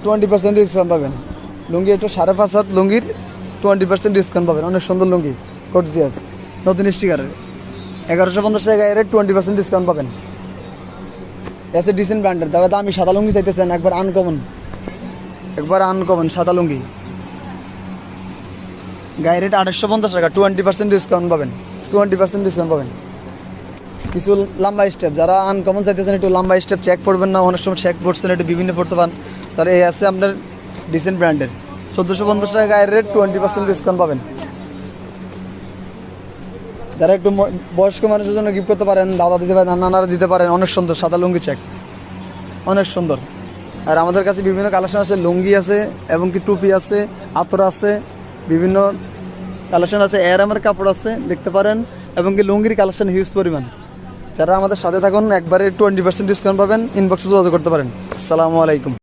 20% discount পাবেন। লুঙ্গি এটা 5.5 হাত লুঙ্গির 20% ডিসকাউন্ট পাবেন। অনেক সুন্দর লুঙ্গি, গর্জিয়াস, নতুন স্টিকারের। 1150 টাকা এর 20% ডিসকাউন্ট পাবেন। এসে ডিসেন্ট ব্র্যান্ডের, যারা দামি সাদা লুঙ্গি চাইতেছেন, একবার আনকমন সাদা লুঙ্গি, গায়ের রেট 2850 টাকা, 20% ডিসকাউন্ট পাবেন। 20% ডিসকাউন্ট পাবেন। কিছু লম্বা স্টেপ, যারা আনকমন চাইতেছেন, একটু লম্বা স্টেপ চেক পড়বেন না, অনেক সময় চেক পড়ছেন, একটু বিভিন্ন পড়তে পান, তাহলে এই আছে আপনার ডিসেন্ট ব্র্যান্ডের 1450 টাকা গায়ের রেট, 20% ডিসকাউন্ট পাবেন। যারা একটু বয়স্ক মানুষের জন্য গিফট করতে পারেন, দাদা দিতে পারেন, নানারা দিতে পারেন, অনেক সুন্দর সাদা লুঙ্গি চেক, অনেক সুন্দর। আর আমাদের কাছে বিভিন্ন কালেকশন আছে, লুঙ্গি আছে এবং কি টুপি আছে, আতর আছে, বিভিন্ন কালেকশন আছে, এরামের কাপড় আছে, দেখতে পারেন, এবং কি লুঙ্গির কালেকশন হিউজ পরিমাণ। যারা আমাদের সাথে থাকুন, একবারে 20% ডিসকাউন্ট পাবেন, ইনবক্সে যোগাযোগ করতে পারেন। আসসালামু আলাইকুম।